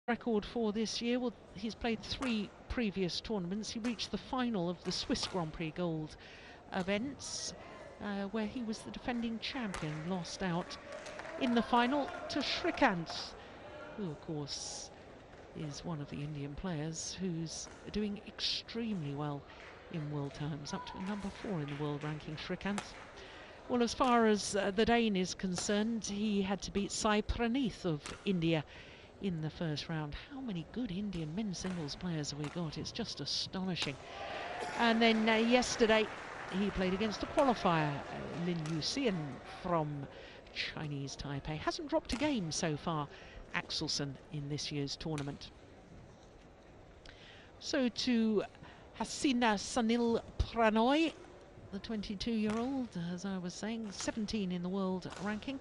record for this year. Well, he's played 3 previous tournaments. He reached the final of the Swiss Grand Prix Gold events, where he was the defending champion, lost out in the final to Shrikant, who of course is one of the Indian players who's doing extremely well in world terms, up to number 4 in the world ranking, Shrikant. Well, as far as the Dane is concerned, he had to beat Sai Praneeth of India in the first round. How many good Indian men's singles players have we got? It's just astonishing. And then yesterday he played against the qualifier, Lin Yuxian from Chinese Taipei. Hasn't dropped a game so far, Axelsen, in this year's tournament. So to Hasina Sunil Prannoy, the 22-year-old, as I was saying, 17 in the world ranking.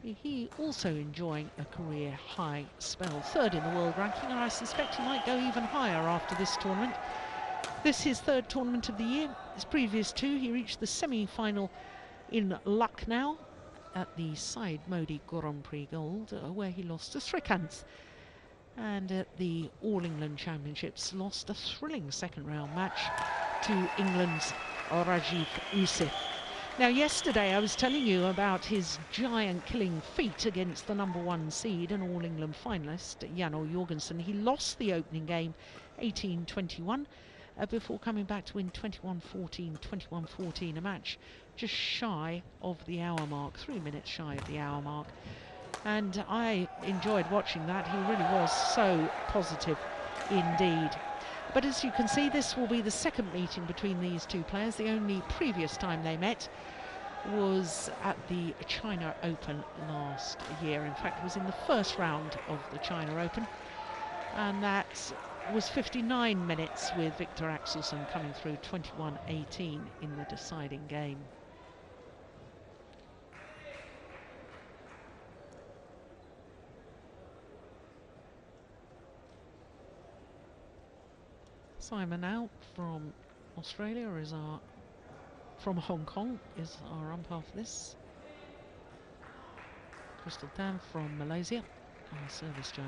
He also enjoying a career high spell, 3rd in the world ranking, and I suspect he might go even higher after this tournament. This is his 3rd tournament of the year. His previous 2, he reached the semi-final in Lucknow at the Syed Modi Grand Prix Gold, where he lost to Shrikant. And at the All England Championships, lost a thrilling second-round match to England's Rajiv Usif. Now, yesterday I was telling you about his giant killing feat against the number 1 seed and All England finalist, Jan Jorgensen. He lost the opening game 18-21 before coming back to win 21-14, 21-14, a match just shy of the hour mark, 3 minutes shy of the hour mark. And I enjoyed watching that. He really was so positive indeed. But as you can see, this will be the 2nd meeting between these 2 players. The only previous time they met was at the China Open last year. In fact, it was in the first round of the China Open. And that was 59 minutes, with Viktor Axelsen coming through 21-18 in the deciding game. Simon now from Australia is from Hong Kong is our umpire for this. Crystal Tan from Malaysia, our service judge.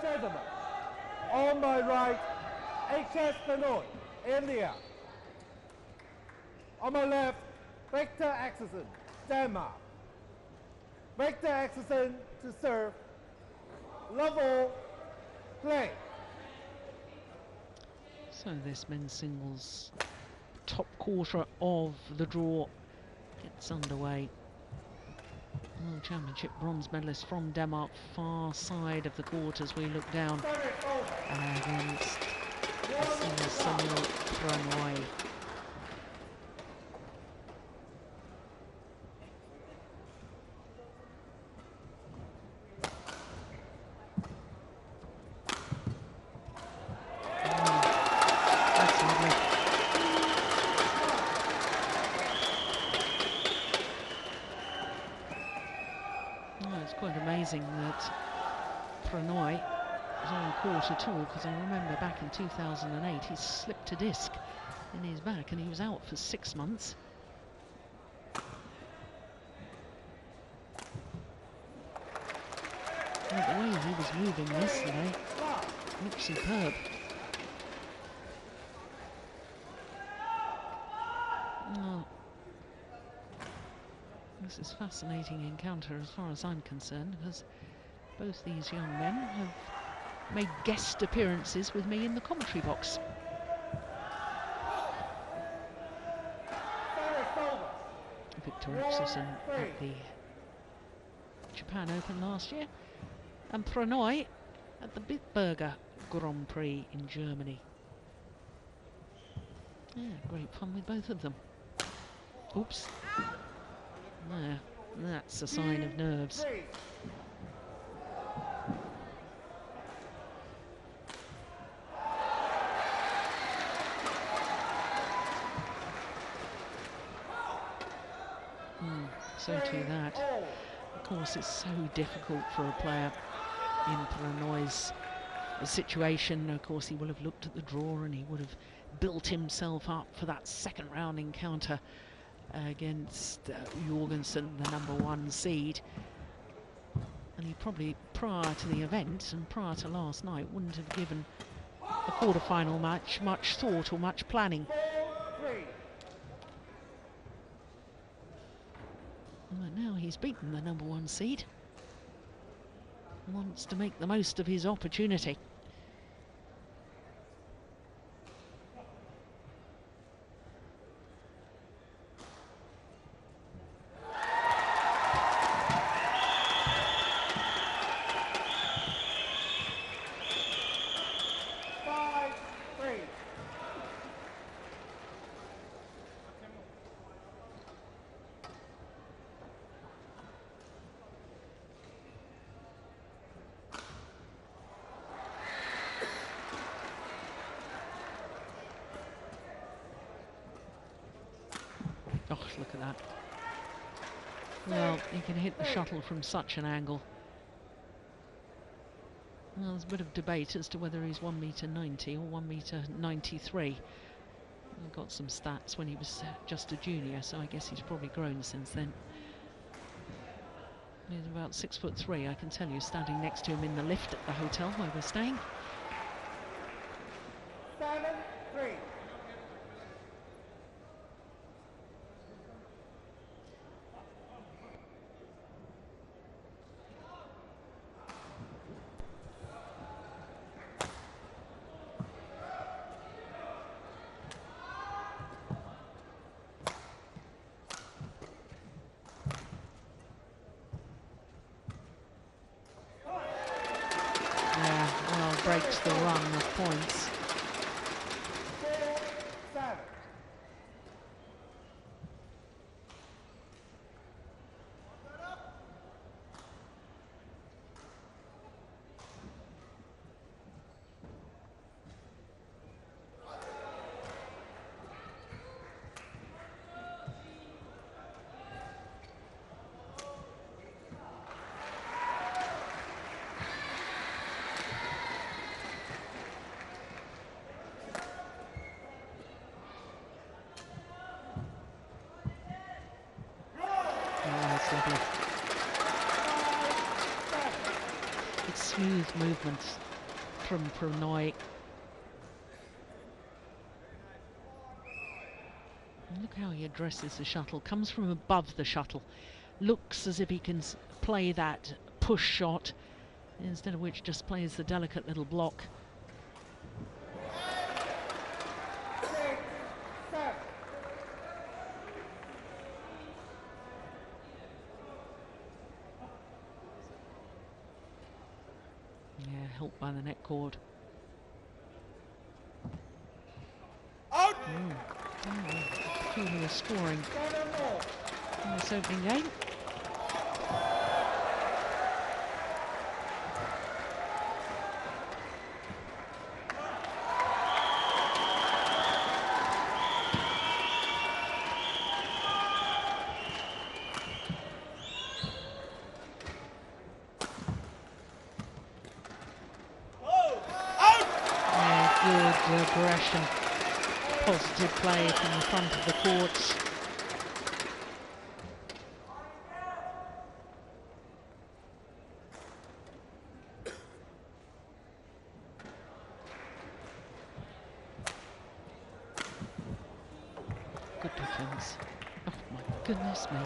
Gentlemen, on my right, HS Prannoy, India. On my left, Viktor Axelsen, Denmark. Viktor Axelsen to serve. Level, play. So this men's singles top quarter of the draw gets underway. World Championship bronze medalist from Denmark, far side of the court as we look down against Sunil Prannoy. Quite amazing that Prannoy was on court at all, because I remember back in 2008 he slipped a disc in his back and he was out for 6 months. But the way he was moving yesterday looked superb. Oh. This is a fascinating encounter as far as I'm concerned, because both these young men have made guest appearances with me in the commentary box. Viktor Axelsen at the Japan Open last year, and Prannoy at the Bitburger Grand Prix in Germany. Yeah, great fun with both of them. Oops. There, that's a sign of nerves. so too that. Of course, it's so difficult for a player in Prannoy's situation. Of course, he will have looked at the draw and he would have built himself up for that second round encounter against Jorgensen, the #1 seed. And he probably, prior to the event and prior to last night, wouldn't have given a quarter-final match much thought or much planning. But now he's beaten the #1 seed. Wants to make the most of his opportunity. Oh, look at that. Well, he can hit the shuttle from such an angle. Well, there's a bit of debate as to whether he's 1m90 or 1m93. I've got some stats when he was just a junior, so I guess he's probably grown since then. He's about 6'3", I can tell you, standing next to him in the lift at the hotel where we're staying. 7-3. Breaks the run of points. 4-7. It's smooth movements from Prannoy. Look how he addresses the shuttle. Comes from above the shuttle. Looks as if he can play that push shot, instead of which just plays the delicate little block. Yeah, helped by the net cord. Out! Peculiar scoring in this opening game. Aggression, positive play from the front of the courts. Good defense. Oh my goodness me.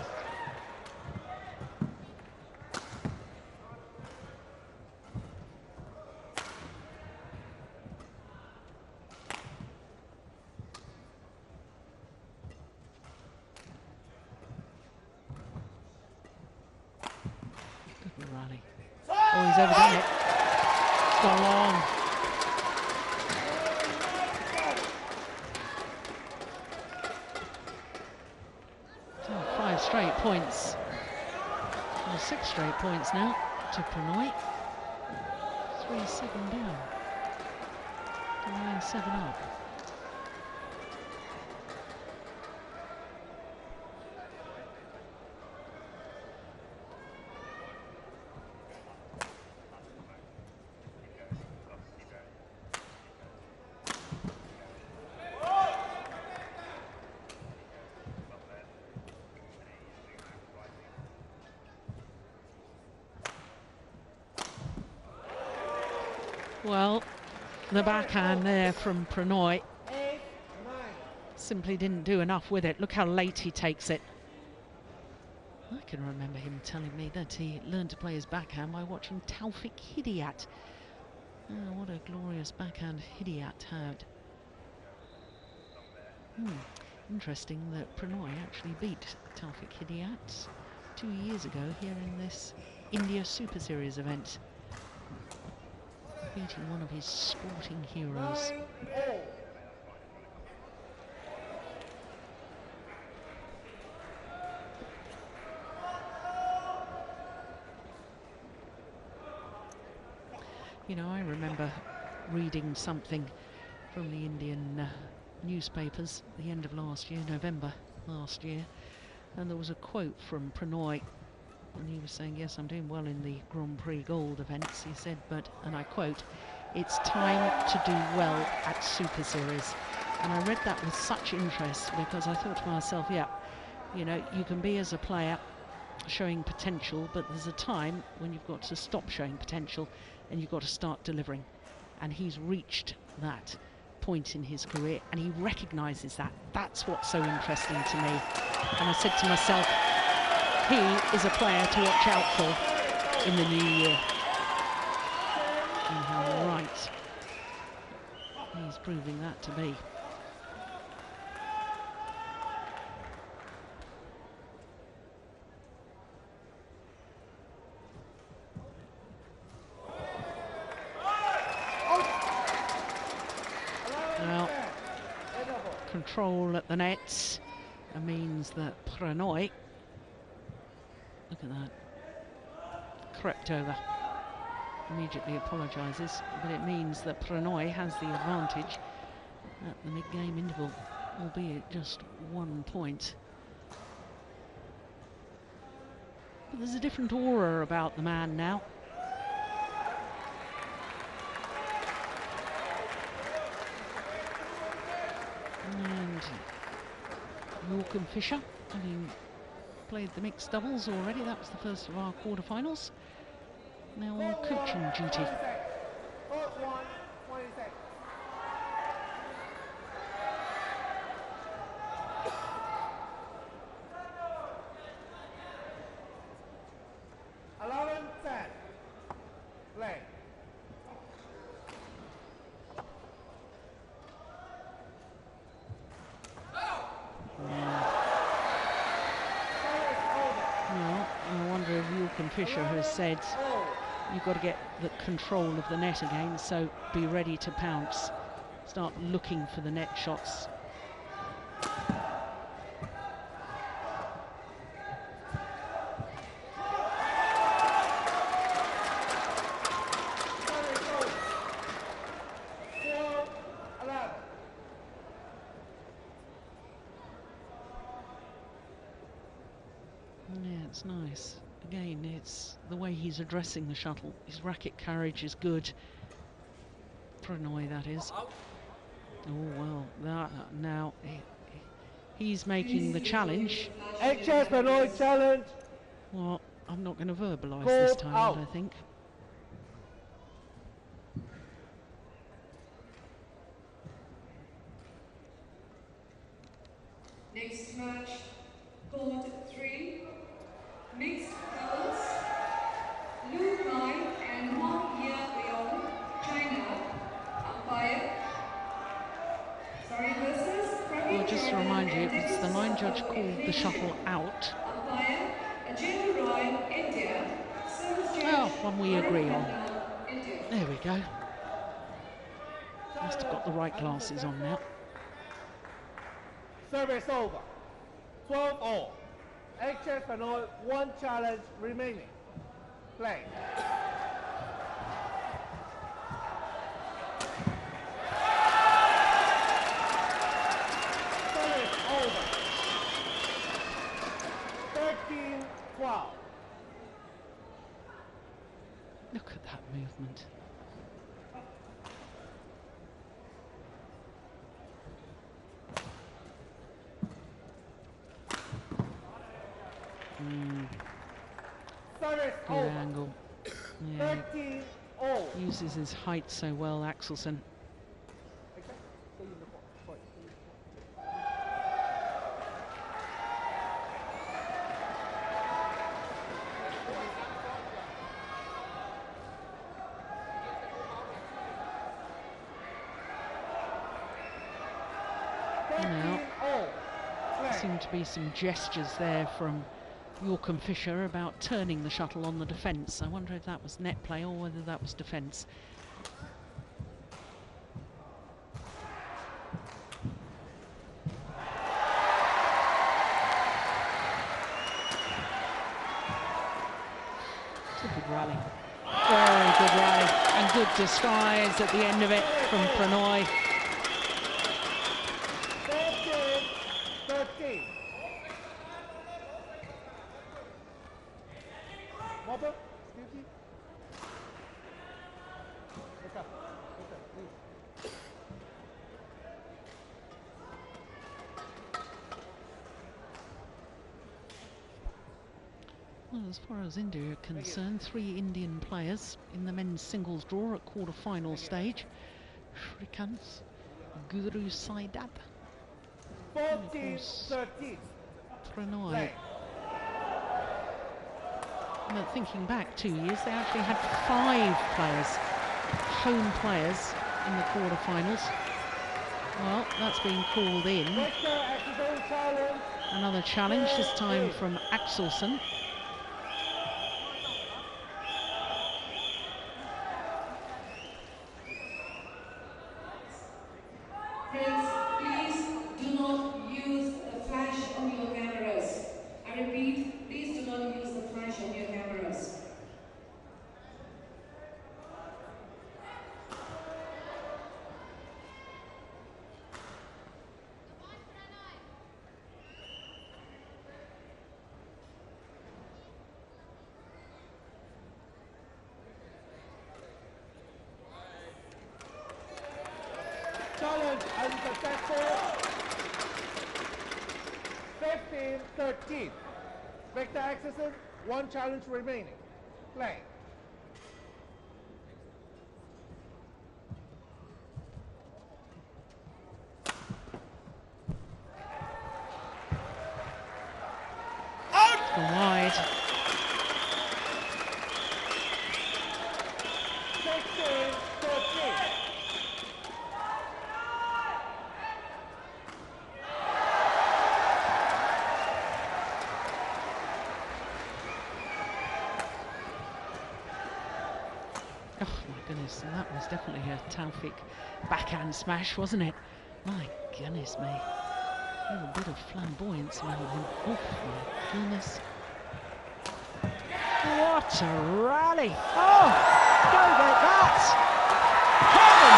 Rally. Oh, he's overdone it. It's gone long. So 5 straight points. Well, 6 straight points now to Prannoy. 3-7 down. 9-7 up. Well, the backhand there from Prannoy 8, 9. simply didn't do enough with it. Look how late he takes it. I can remember him telling me that he learned to play his backhand by watching Taufik Hidayat. Oh, what a glorious backhand Hidayat had. Interesting that Prannoy actually beat Taufik Hidayat 2 years ago here in this India Super Series event, beating one of his sporting heroes. 9-all. You know, I remember reading something from the Indian newspapers at the end of last year, November last year, and there was a quote from Prannoy, and he was saying, yes, I'm doing well in the Grand Prix Gold events. He said, but, and I quote, it's time to do well at Super Series. And I read that with such interest because I thought to myself, yeah, you know, you can be as a player showing potential, but there's a time when you've got to stop showing potential and you've got to start delivering. And he's reached that point in his career and he recognises that. That's what's so interesting to me. And I said to myself, he is a player to watch out for in the new year. And how right he's proving that to be. Well, control at the nets means that Prannoy, look at that, crept over, immediately apologises, but it means that Prannoy has the advantage at the mid-game interval, albeit just 1 point. But there's a different aura about the man now. And York and Fisher having played the mixed doubles already. That was the first of our quarterfinals. Now on coaching duty. Court 1, 20 seconds. 11-10. Play. Well, I wonder if York and Fisher has said you've got to get the control of the net again, so be ready to pounce. Start looking for the net shots. Yeah, it's nice. Again, it's the way he's addressing the shuttle. His racket carriage is good. Prannoy, that is. Oh, well, that, now he's making the challenge. HS Prannoy challenge. Well, I'm not going to verbalise this Called time, out. I think. Next match, Court 3, mixed doubles, Lu Kai and Hong Leon, China, umpire. Sorry, versus Well, just to remind you, it's the line judge called the shuttle out. Umpire, Ajay Roy, India. Service judge, Oh, one we agree on. India. There we go. Must have got the right glasses on now. Service over. 12-all. HS Prannoy, 1 challenge remaining. Play. Service over. 13-12. Look at that movement. Service Good over. angle. uses his height so well, Axelsen. Now, there seem to be some gestures there from York and Fisher about turning the shuttle on the defence. I wonder if that was net play or whether that was defence. It's a good rally. Very good rally and good disguise at the end of it from Prannoy. 13. Wobble, Beauty. Look up, please. Well, as far as India are concerned, 3 Indian players in the men's singles draw at quarter-final stage. Shrikant, Guru Saidat, 14-13. Prannoy. But thinking back 2 years, they actually had 5 players, home players, in the quarter-finals. Well, that's been called in. Viktor Axelsen challenge. Another challenge, this time from Axelsen. Please do not use the flash on your cameras. I repeat, please do not use the flash on your cameras. Challenge unsuccessful. 15-13. Viktor Axelsen, 1 challenge remaining. Play. Go wide. 16-13. Oh my goodness, and that was definitely a Taufik backhand smash, wasn't it? My goodness me. A little bit of flamboyance about him. Oh my goodness. What a rally! Oh, go get that! Heaven!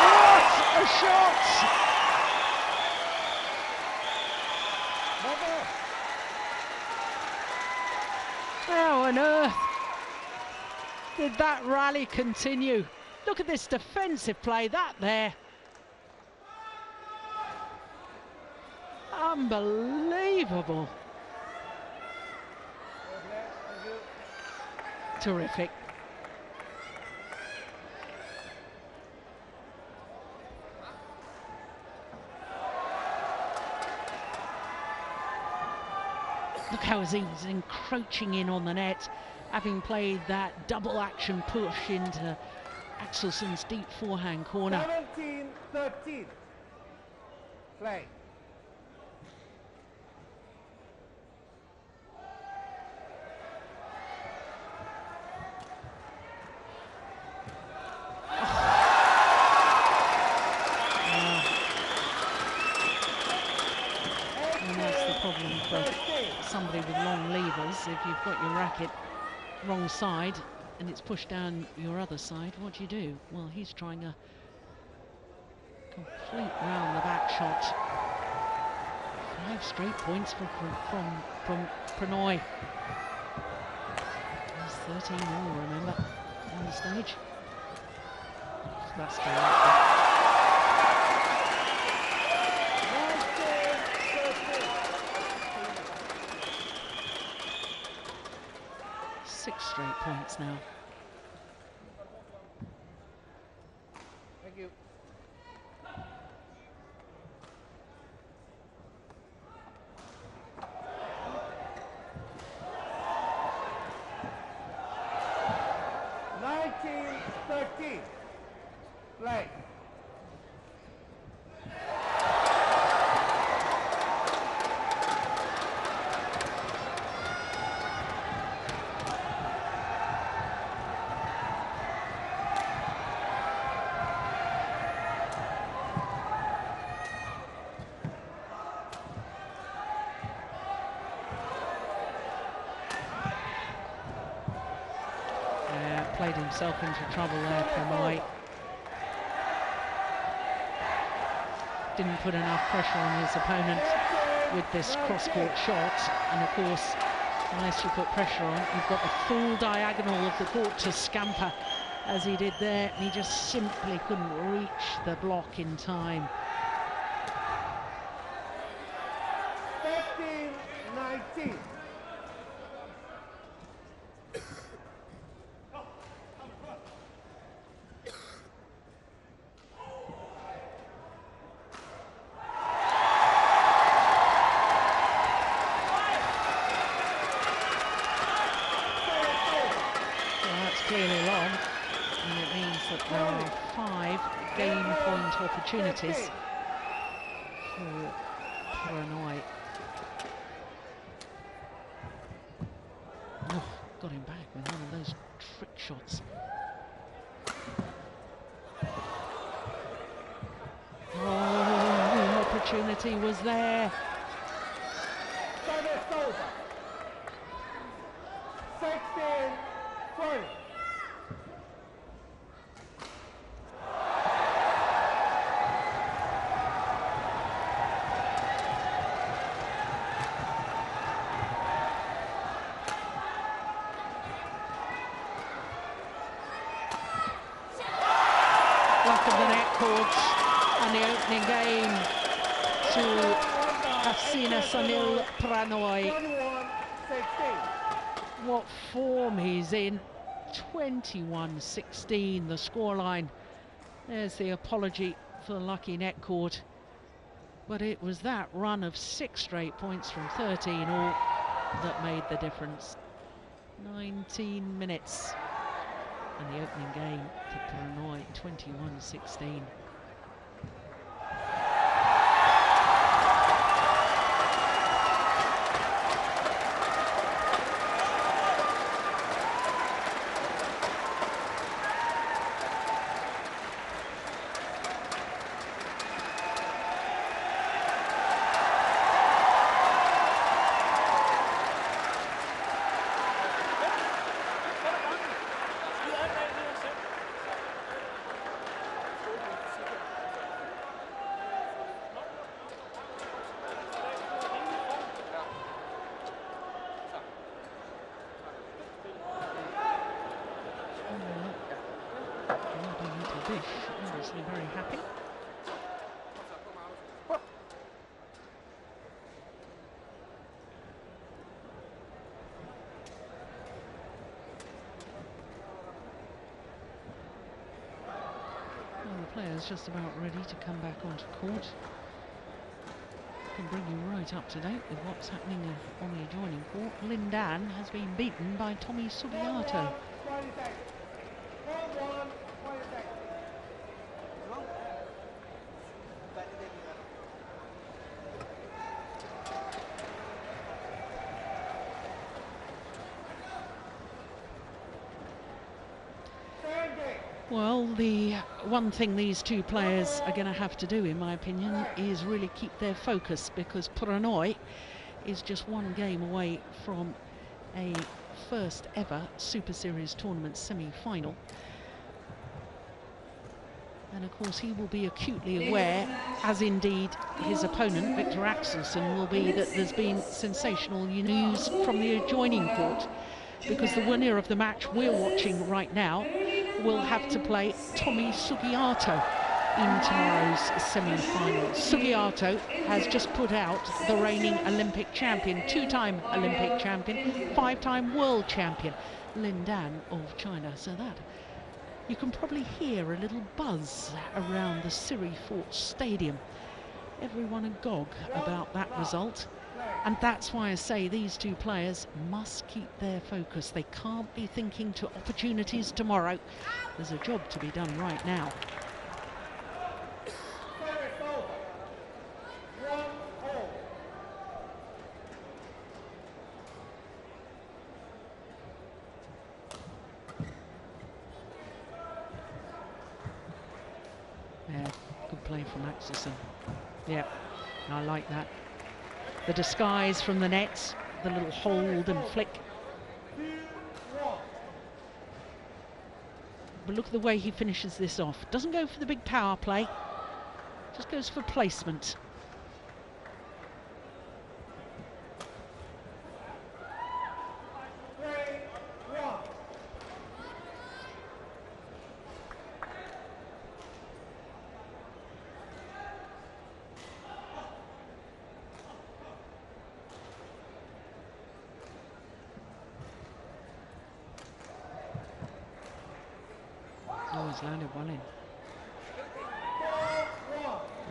What a shot! How on earth did that rally continue? Look at this defensive play, that there. Unbelievable. Terrific. Look how he's encroaching in on the net, having played that double action push into Axelsen's deep forehand corner. 17-13. Play. Somebody with long levers, if you've got your racket wrong side and it's pushed down your other side, what do? Well, he's trying a complete round the back shot. 5 straight points from Prannoy. He's 13 all, remember, on the stage. That's still 6 straight points now. Thank you. Play. Played himself into trouble there, Prannoy. Didn't put enough pressure on his opponent with this cross-court shot, and of course, unless you put pressure on, you've got the full diagonal of the court to scamper, as he did there, and he just simply couldn't reach the block in time. 15-19. Clearly long, and it means that there are 5 game point opportunities for Prannoy. Oh, got him back with one of those trick shots. Oh, the opportunity was there. Service over. 16-20. Luck of the net courts and the opening game to Sunil Prannoy. 21-16. What form he's in. 21-16 the scoreline. There's the apology for the lucky net court, but it was that run of 6 straight points from 13 all that made the difference. 19 minutes and the opening game for Prannoy, 21-16. Obviously very happy. Well, the player's just about ready to come back onto court. Can bring you right up to date with what's happening on the adjoining court. Lindan has been beaten by Tommy Sugiarto. Well, the one thing these two players are going to have to do, in my opinion, is really keep their focus, because Prannoy is just one game away from a first ever Super Series tournament semi-final. And of course he will be acutely aware, as indeed his opponent Viktor Axelsen will be, that there's been sensational news from the adjoining court, because the winner of the match we're watching right now will have to play Tommy Sugiarto in tomorrow's semi-final. Sugiarto has just put out the reigning Olympic champion, 2-time Olympic champion, 5-time world champion, Lindan of China. So that you can probably hear a little buzz around the Siri Fort Stadium. Everyone agog about that result. And that's why I say these two players must keep their focus. They can't be thinking to opportunities tomorrow. There's a job to be done right now. Yeah, good play from Axelsen. Yeah, I like that. The disguise from the nets, the little hold and flick. But look at the way he finishes this off. Doesn't go for the big power play, just goes for placement. Oh, he's landed well in.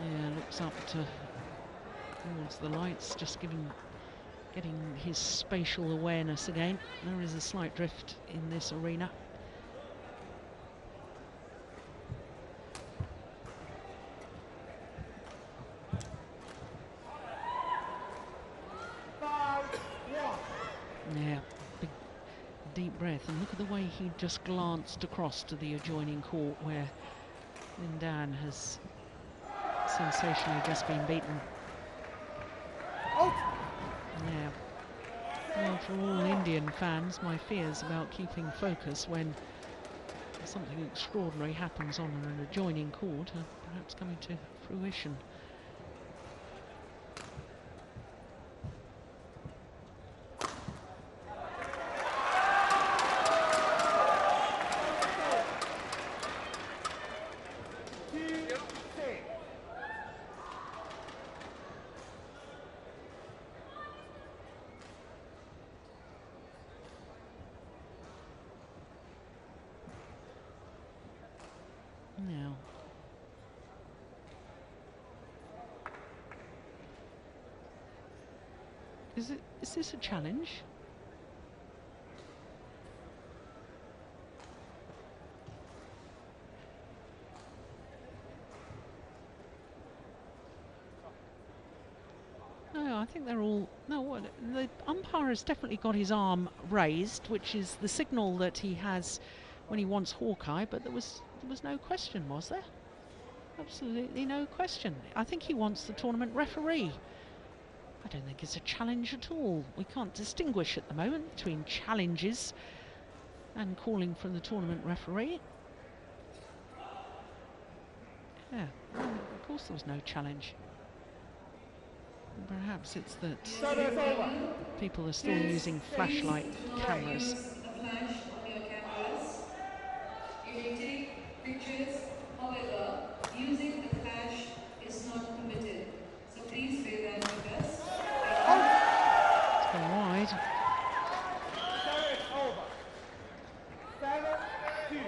Yeah, looks up towards the lights, just getting his spatial awareness again. There is a slight drift in this arena. Yeah, big deep breath, and look at the way he just glanced across to the adjoining court where Lindan has sensationally just been beaten. Yeah. Well, for all Indian fans, my fears about keeping focus when something extraordinary happens on an adjoining court are perhaps coming to fruition. Now, is this a challenge? No, I think they're all. No, what the umpire has definitely got his arm raised, which is the signal that he has when he wants Hawkeye. But there was no question, was there? Absolutely no question. I think he wants the tournament referee. I don't think it's a challenge at all. We can't distinguish at the moment between challenges and calling for the tournament referee. Yeah, well, of course there was no challenge. Perhaps it's that people are still using flashlight cameras. Use a flash on your cameras. You may take pictures, however, using the flash is not permitted. So please bear that with us. It's gone wide. Service over. 7-2.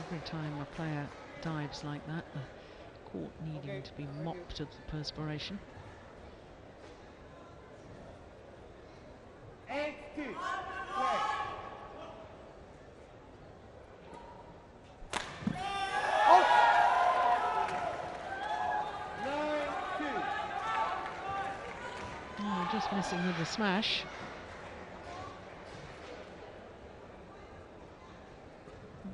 Every time a player dives like that, the court needing to be mopped of the perspiration. 8-2. Play. Oh. 9-2. Oh, just missing with the smash.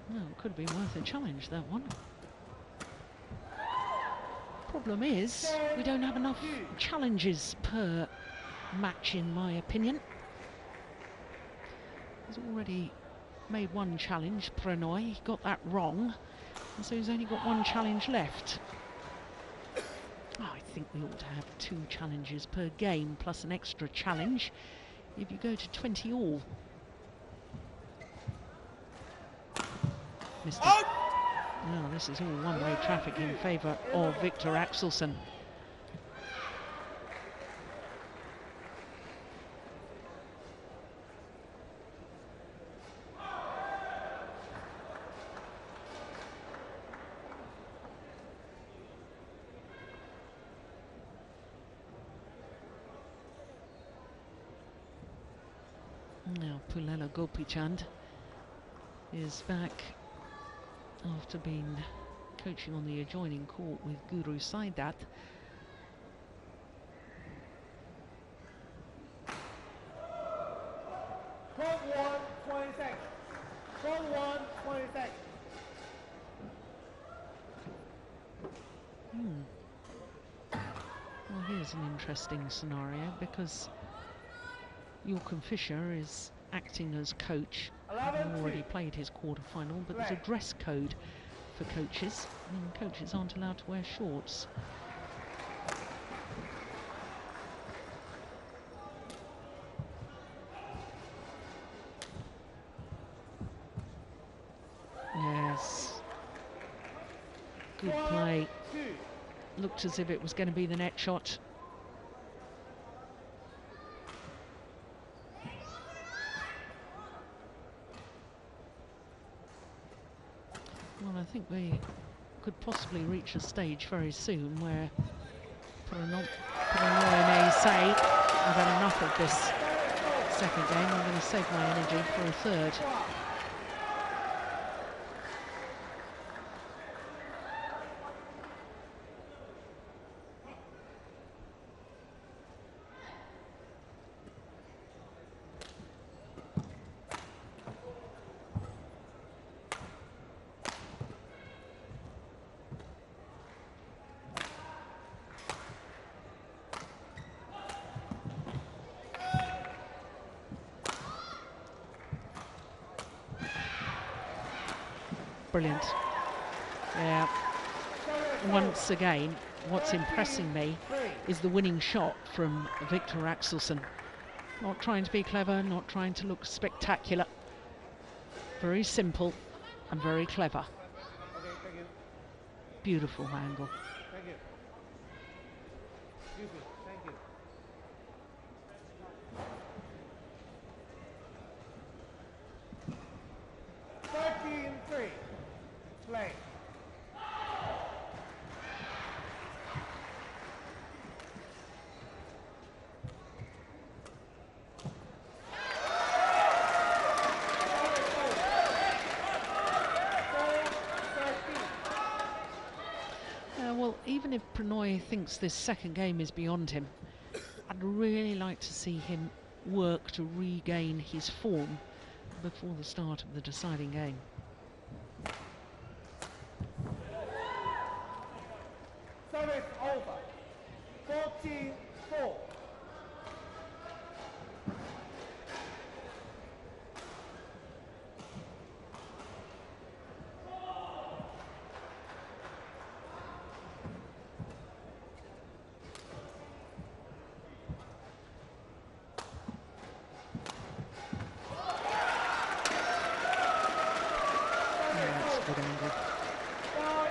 Well, it could be worth a challenge, that one. Problem is, we don't have enough challenges per match, in my opinion. He's already made one challenge, Prannoy. He got that wrong, and so he's only got one challenge left. Oh, I think we ought to have 2 challenges per game, plus an extra challenge if you go to 20 all. Missed it. Oh, this is all one-way traffic in favour of Viktor Axelsen. Now Pullela Gopichand is back after being coaching on the adjoining court with Guru Saidat. Front 1, 20 seconds. Front 1, 20 seconds. Well, here's an interesting scenario, because Jochen Fischer is acting as coach. He's already played his quarter-final, but there's a dress code for coaches, and coaches aren't allowed to wear shorts. Yes. Good play. Looked as if it was going to be the net shot. Well, I think we could possibly reach a stage very soon where Prannoy may say, I've had enough of this second game, I'm going to save my energy for a third. Brilliant. Yeah. Once again, what's impressing me is the winning shot from Viktor Axelsen. Not trying to be clever, not trying to look spectacular. Very simple and very clever. Okay, thank you. Beautiful angle. Thank you. Excuse me. Thank you. Three. Play. Well, even if Prannoy thinks this second game is beyond him, I'd really like to see him work to regain his form before the start of the deciding game. Service over. 14-4. Good angle. 5-14.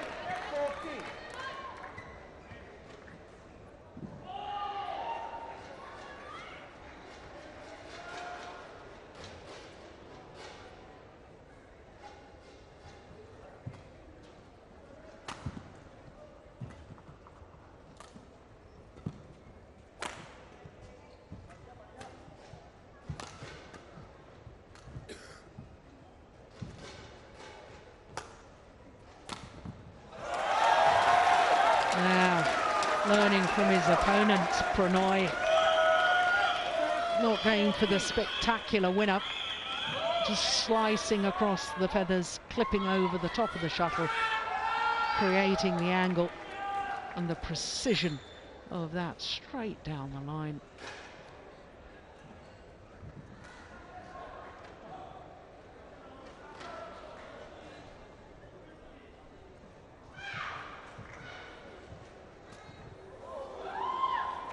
Learning from his opponent, Prannoy. Not going for the spectacular winner, just slicing across the feathers, clipping over the top of the shuttle, creating the angle. And the precision of that straight down the line.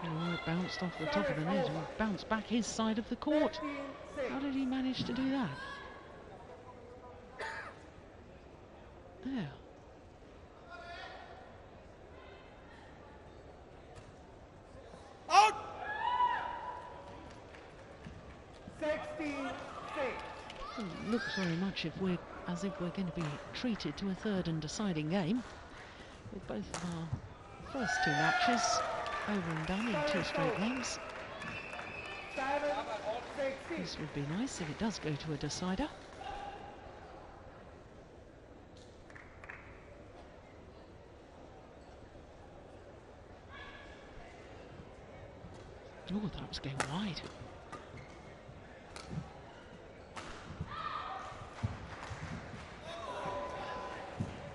Oh, it bounced off the top of the net and bounced back his side of the court. How did he manage to do that? There. Out! 16-6. It looks very much as if we're going to be treated to a third and deciding game, with both of our first two matches over and done in 2 straight games. 7-16. This would be nice if it does go to a decider. Oh, that was going wide.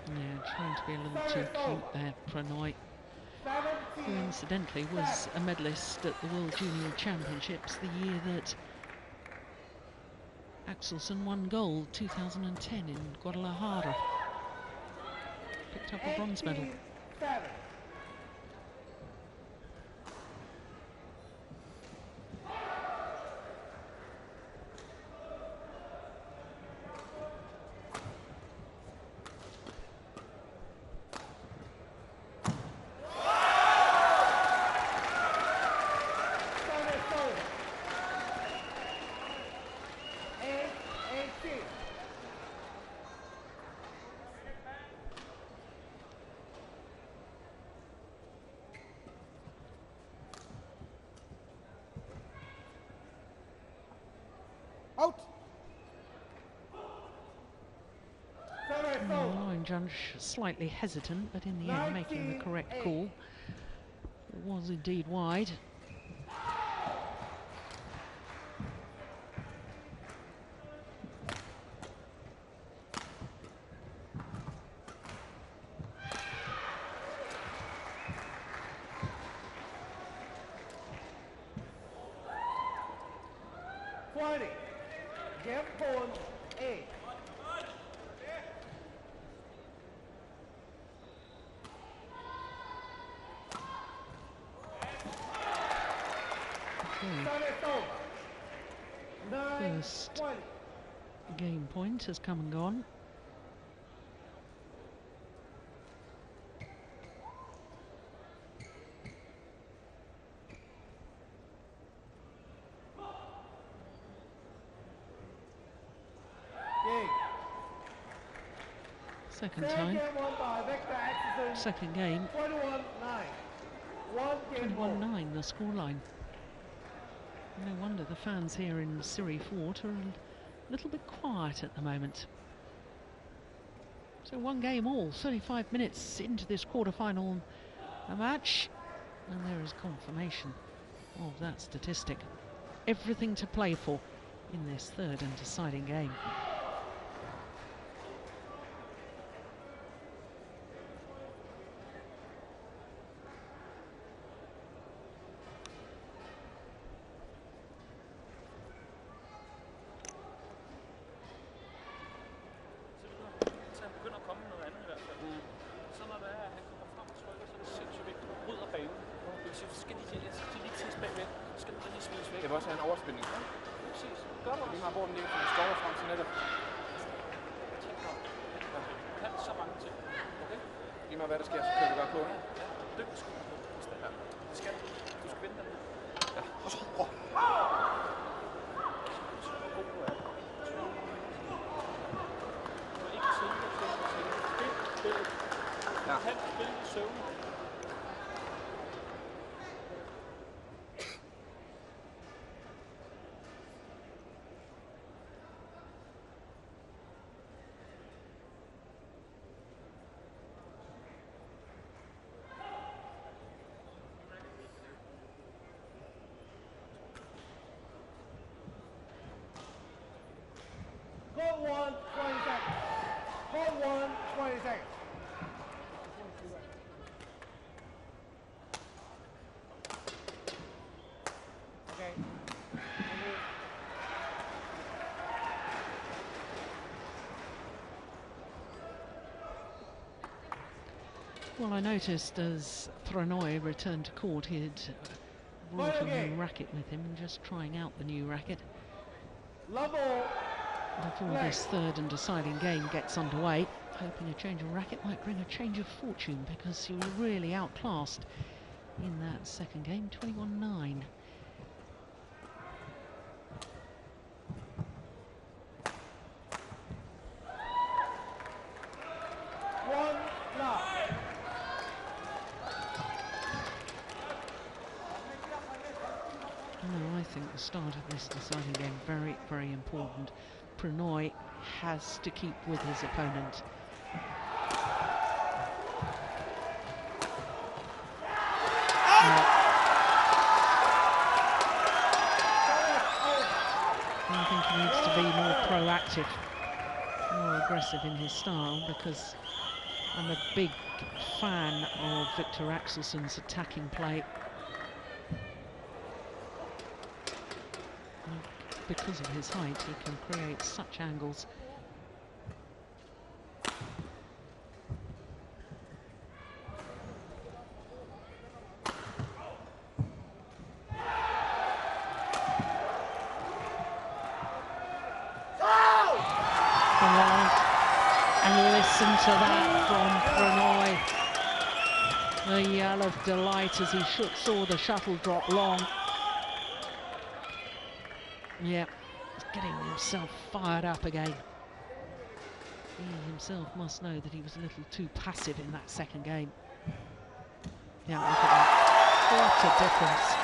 Yeah, trying to be a little too cute there, Prannoy, who incidentally was a medalist at the World Junior Championships the year that Axelsen won gold, 2010 in Guadalajara. Picked up a bronze medal. 7. Out. The line judge slightly hesitant, but in the end making the correct call. It was indeed wide. Game point 8. First game point has come and gone. Second time. Second game. 21-9 the scoreline. No wonder the fans here in Siri Fort are a little bit quiet at the moment. So 1 game all, 35 minutes into this quarter-final match, and there is confirmation of that statistic. Everything to play for in this third and deciding game. Det vil også have en overspilning. Præcis. Gør det. Lige meget hvor den ligger, den står frem til netop. Kan så mange ting. Okay? Lige meget hvad der sker, så kører vi bare på. Ja, dyk sgu på. Ja. Det skal du. Du skal vinde den. Ja. Og så. Så god du er. Du er ikke tid til at spille. Ja. Kan spille i søvn. Hold 1, 20 seconds. Hold 1, 20 seconds. Well, I noticed as Prannoy returned to court, he'd brought a new racket with him and just trying out the new racket Level. before this third and deciding game gets underway, hoping a change of racket might bring a change of fortune, because he was really outclassed in that second game, 21-9. I think the start of this deciding game very, very important. Prannoy has to keep with his opponent. I think he needs to be more proactive, more aggressive in his style, because I'm a big fan of Viktor Axelsen's attacking play. Because of his height, he can create such angles. And listen to that from Prannoy. The yell of delight as he saw the shuttle drop long. Yeah, he's getting himself fired up again. He himself must know that he was a little too passive in that second game. Yeah, look at that. What a difference.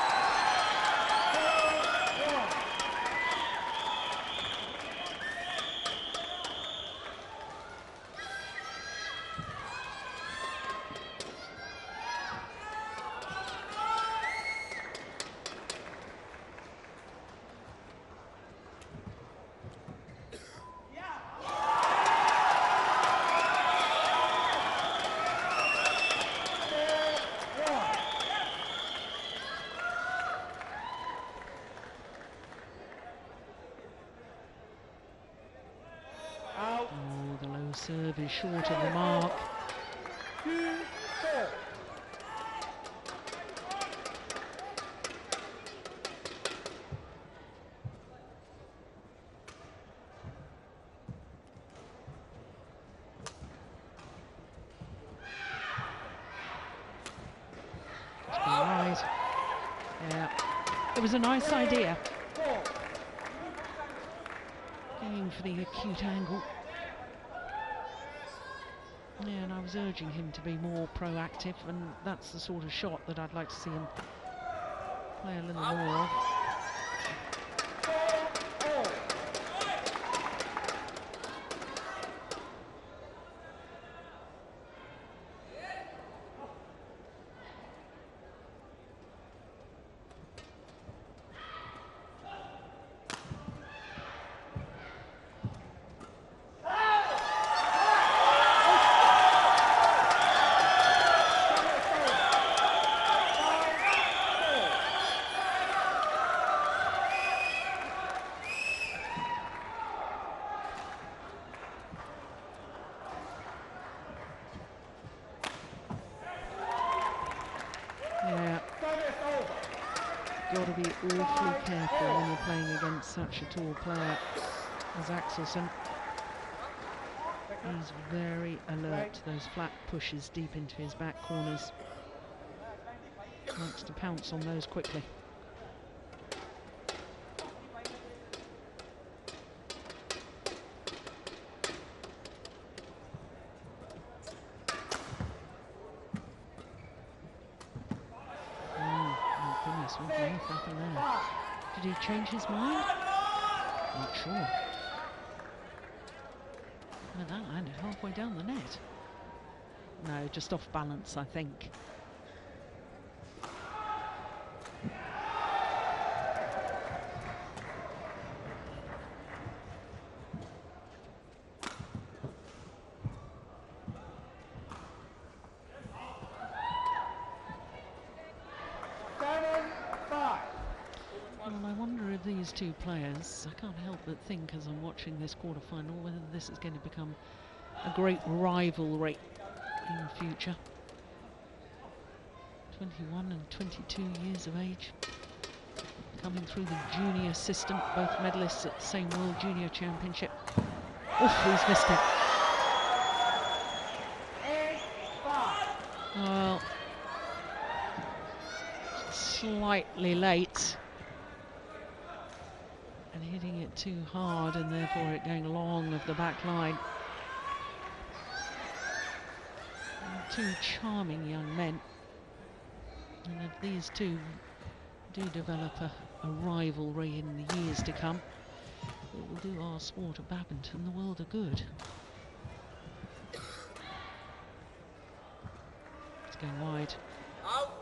Serve is short of the mark. Right. Yeah. It was a nice idea. Going for the acute angle. Yeah, and I was urging him to be more proactive, and that's the sort of shot that I'd like to see him play a little more of. Got to be awfully careful when you're playing against such a tall player as Axelsen. He's very alert to those flat pushes deep into his back corners. Likes to pounce on those quickly. What on earth happened there? Did he change his mind? Not sure. Well, that landed halfway down the net. No, just off balance, I think. These two players, I can't help but think as I'm watching this quarterfinal whether this is going to become a great rivalry in the future. 21 and 22 years of age. Coming through the junior system, both medalists at the same World Junior Championship. Oof, he's missed it. Well, slightly late. And hitting it too hard, and therefore it going long of the back line. And two charming young men. And if these two do develop a rivalry in the years to come, it will do our sport of badminton the world of good. It's going wide. Out.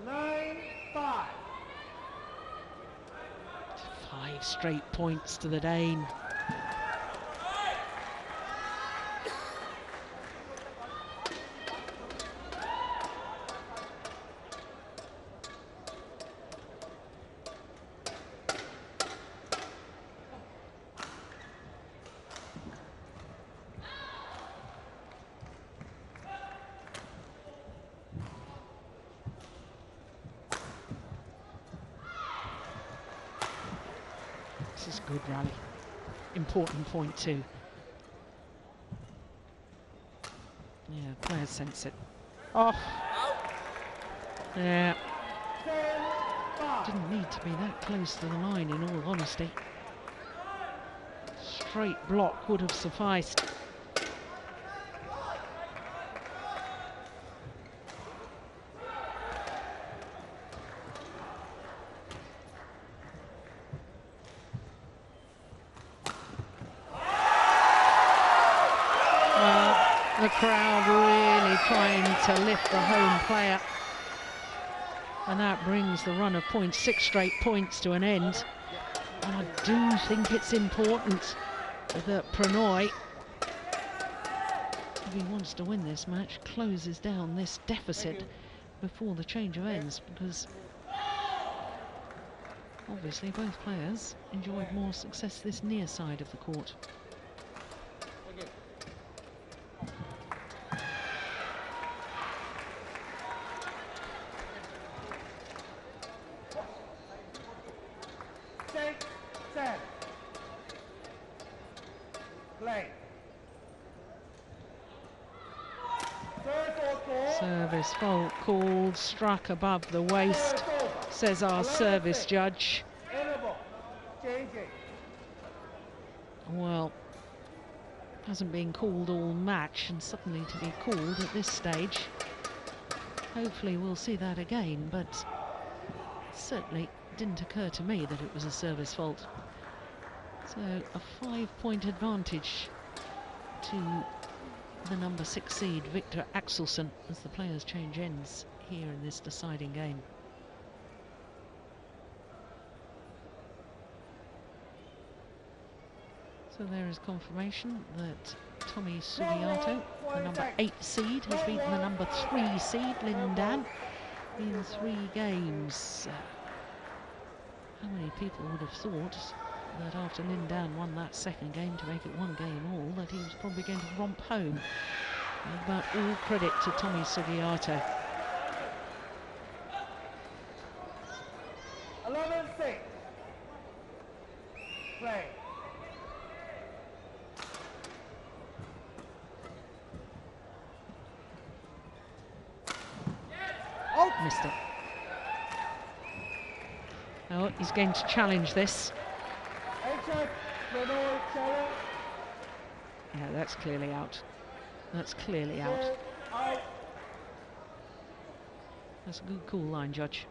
9-5. 5 straight points to the Dane. This is a good rally. Important point too. Yeah, players sense it. Off. Yeah. Didn't need to be that close to the line, in all honesty. Straight block would have sufficed. The crowd really trying to lift the home player, and that brings the run of points, 6 straight points, to an end. And I do think it's important that Prannoy, if he wants to win this match, closes down this deficit before the change of ends, because obviously both players enjoyed more success this near side of the court. Service fault called, struck above the waist, says our service judge. Well, hasn't been called all match, and suddenly to be called at this stage. Hopefully we'll see that again, but certainly didn't occur to me that it was a service fault. So a 5-point advantage to the number 6 seed, Viktor Axelsen, as the players change ends here in this deciding game. So there is confirmation that Tommy Sugiato, the number 8 seed, has beaten the number 3 seed, Lin Dan, in 3 games. How many people would have thought that after Lin Dan won that second game to make it 1 game all, that he was probably going to romp home? But all credit to Tommy Sugiato. 11-6. Play. Oh, missed it. Oh, he's going to challenge this. Yeah, that's clearly out. That's clearly out. That's a good cool line, judge.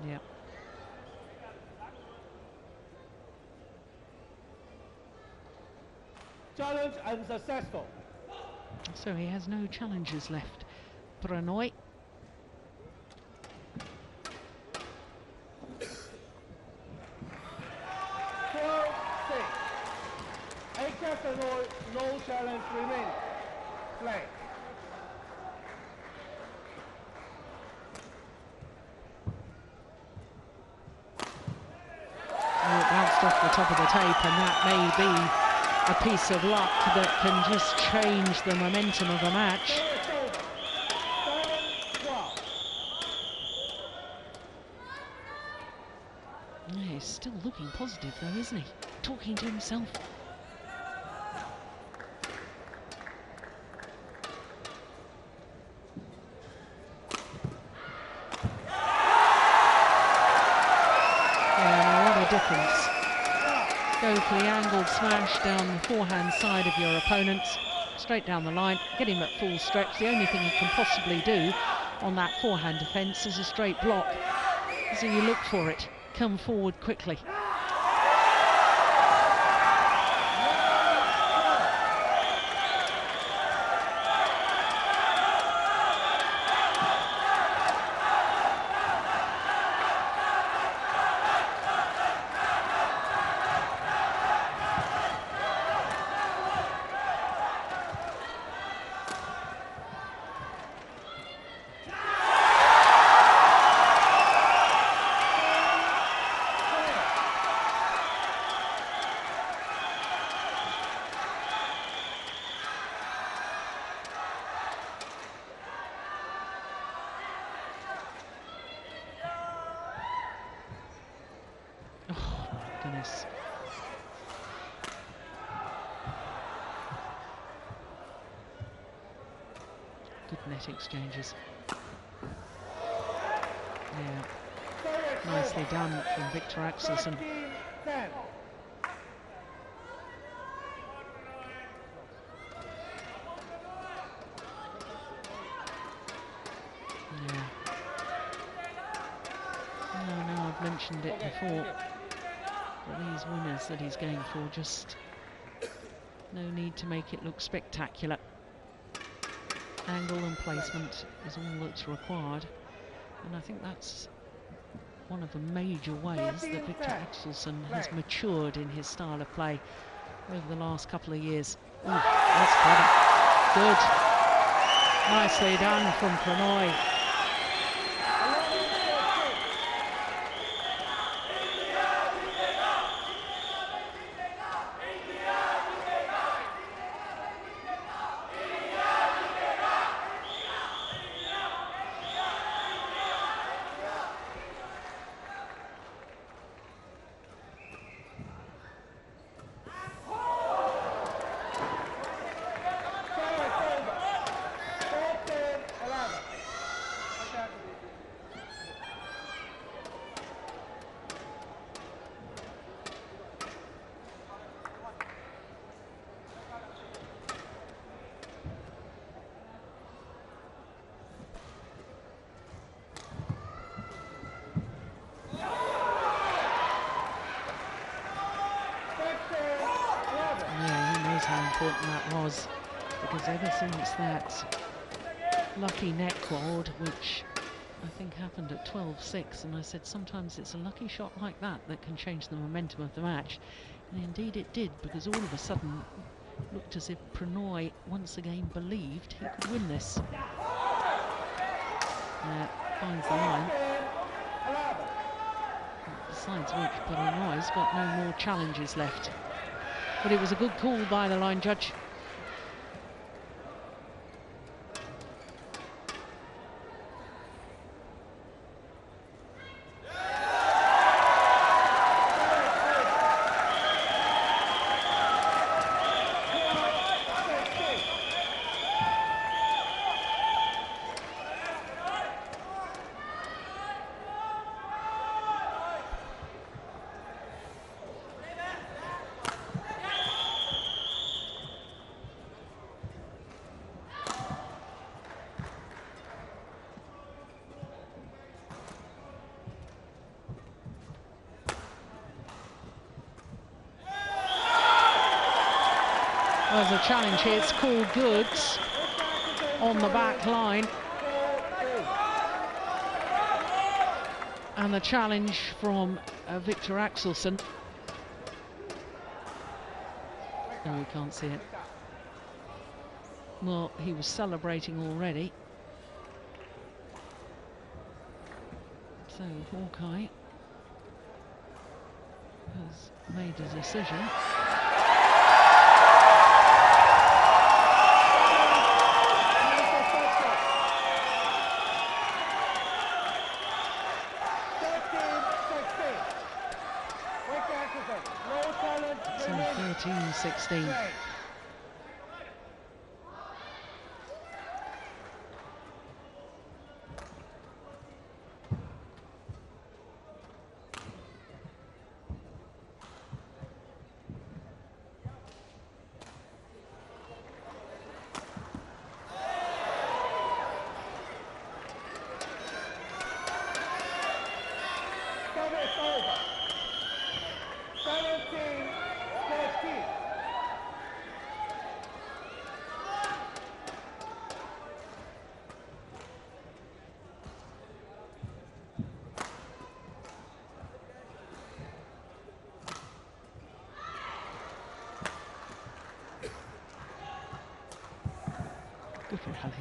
Yeah. Challenge unsuccessful. So he has no challenges left. Prannoy. No challenge remaining. Play. Oh, it bounced off the top of the tape, and that may be a piece of luck that can just change the momentum of a match. Yeah, he's still looking positive though, isn't he? Talking to himself. Yeah, what a difference. Go for the angled smash down the forehand side of your opponent, straight down the line, get him at full stretch. The only thing he can possibly do on that forehand defence is a straight block. So you look for it, come forward quickly. Goodness. Good net exchanges. Yeah. Nicely done from Viktor Axelsen. Yeah. No, I've mentioned it before. But these winners that he's going for, just no need to make it look spectacular. Angle and placement is all that's required, and I think that's one of the major ways that Viktor Axelsen has matured in his style of play over the last couple of years. Ooh, that's clever. Good. Nicely done from Prannoy. How important that was, because ever since that lucky net quad, which I think happened at 12-6, and I said sometimes it's a lucky shot like that that can change the momentum of the match, and indeed it did, because all of a sudden it looked as if Prannoy once again believed he could win this. Finds the line. Besides which, Prannoy's got no more challenges left. But it was a good call by the line judge. There's a challenge here, it's called goods on the back line. And the challenge from Viktor Axelsen. No, we can't see it. Well, he was celebrating already. So Hawkeye has made a decision. 13-16. Service over. 17-13. Good rally.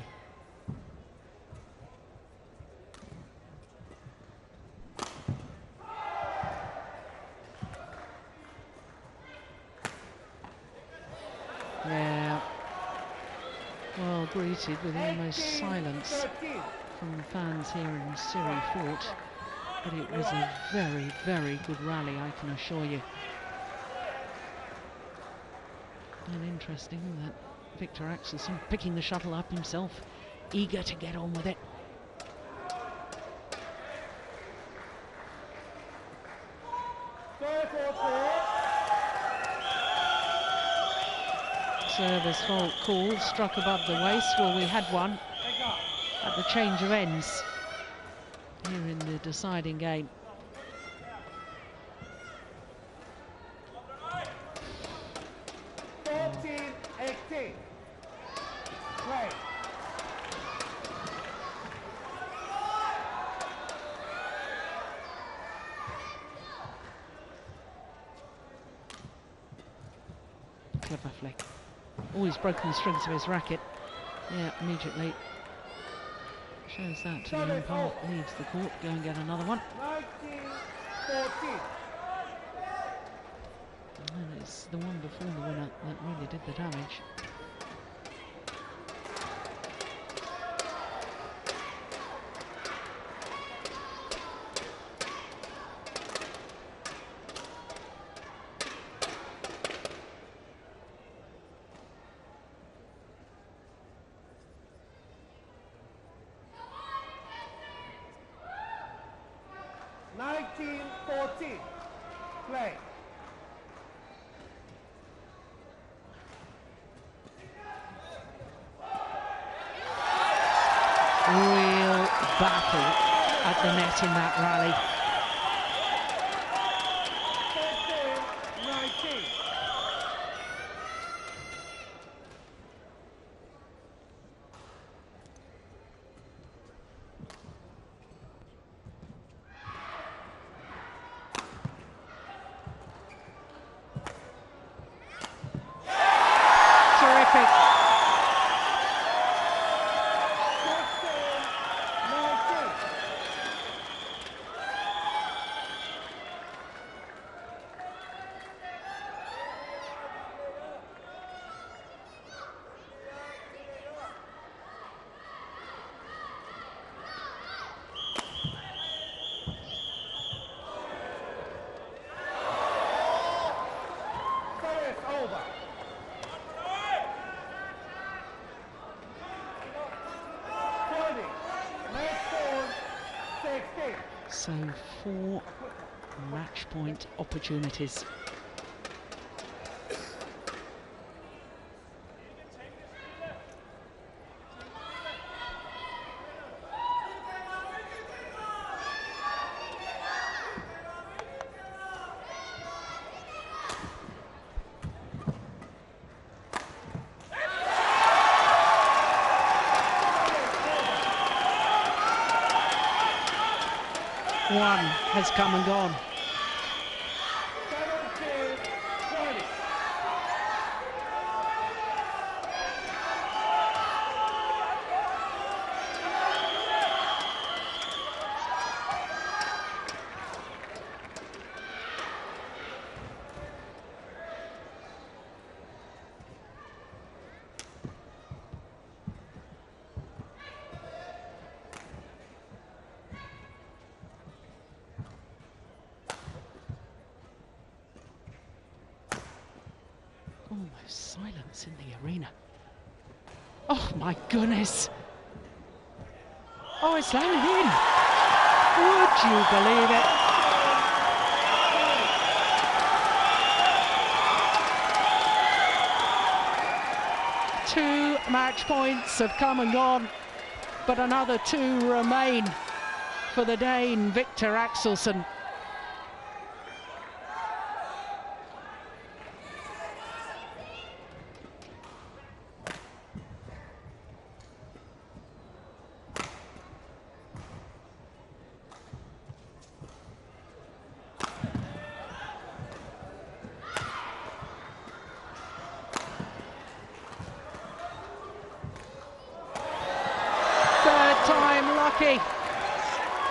Yeah. Well greeted with almost silence 13. from fans here in Siri Fort. But it was a very, very good rally, I can assure you. And interesting that Viktor Axelsen picking the shuttle up himself, eager to get on with it. Service fault call, struck above the waist. Well, we had one at the change of ends here in the deciding game. Play. Clever flick. Oh, he's broken the strings of his racket. Yeah, immediately shows that to the umpire. Leaves the court. Go and get another one. 19-14. And it's the one before the winner that really did the damage. Play. Real battle at the net in that rally. 19. Terrific. Over. So 4 match point opportunities. One has come and gone. 17-20. Silence in the arena. Oh my goodness. Oh, it's landed in. Would you believe it? Two match points have come and gone, but another two remain for the Dane, Viktor Axelsen.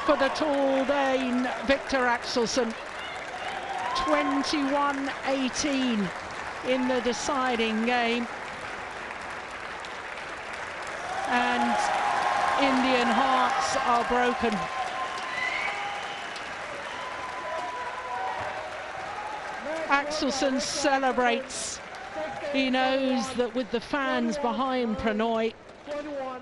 For the tall Dane, Viktor Axelsen, 21-18 in the deciding game. And Indian hearts are broken. Axelsen celebrates. He knows that with the fans behind Prannoy,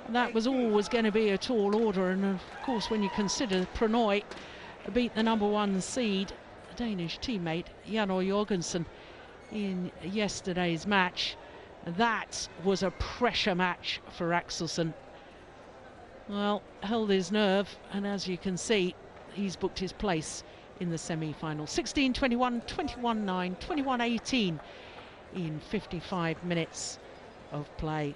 that was always going to be a tall order, and of course when you consider Prannoy beat the #1 seed, a Danish teammate, Prannoy Jorgensen, in yesterday's match. That was a pressure match for Axelsen. Well, held his nerve, and as you can see, he's booked his place in the semi-final. 16-21, 21-9, 21-18 in 55 minutes of play.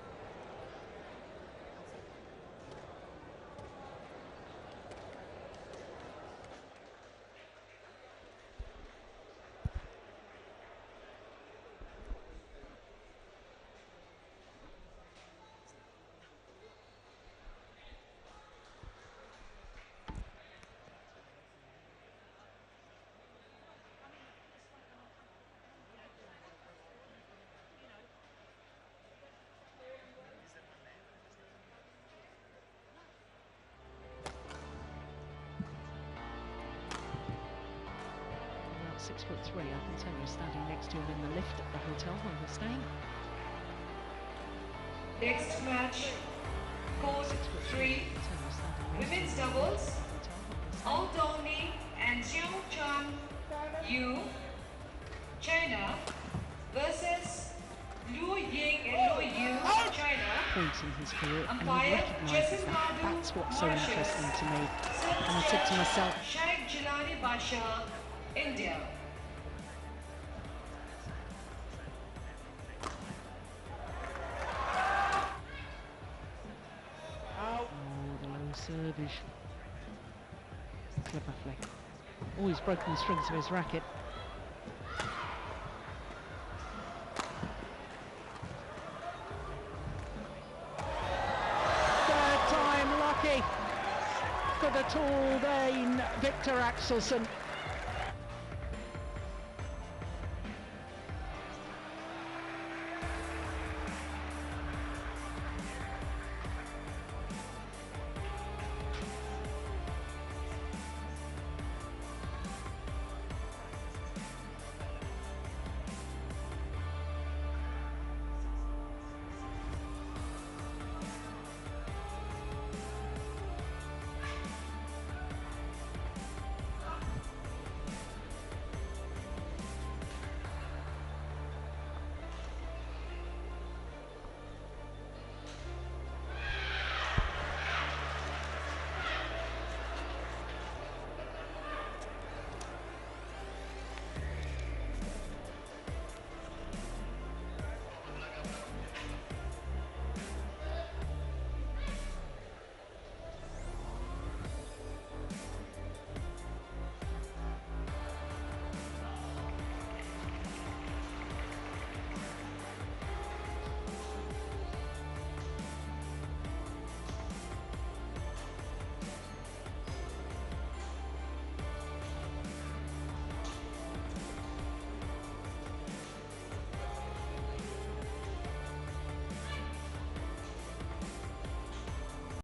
About 6'3", I can tell you, standing next to him in the lift at the hotel where we're staying. Next match, Court 3, women's doubles, Ao Dongni and Chiu Chan Yu, China versus Lu Ying and Lu Yu, China. Points in his career, and he Umpire recognises that. That's what's so interesting to me. And I said to myself, Sheikh Jilani Basha, India. oh, the low service. Clever flick. Oh, he's broken the strings of his racket. Third time lucky for the tall Dane, Viktor Axelsen.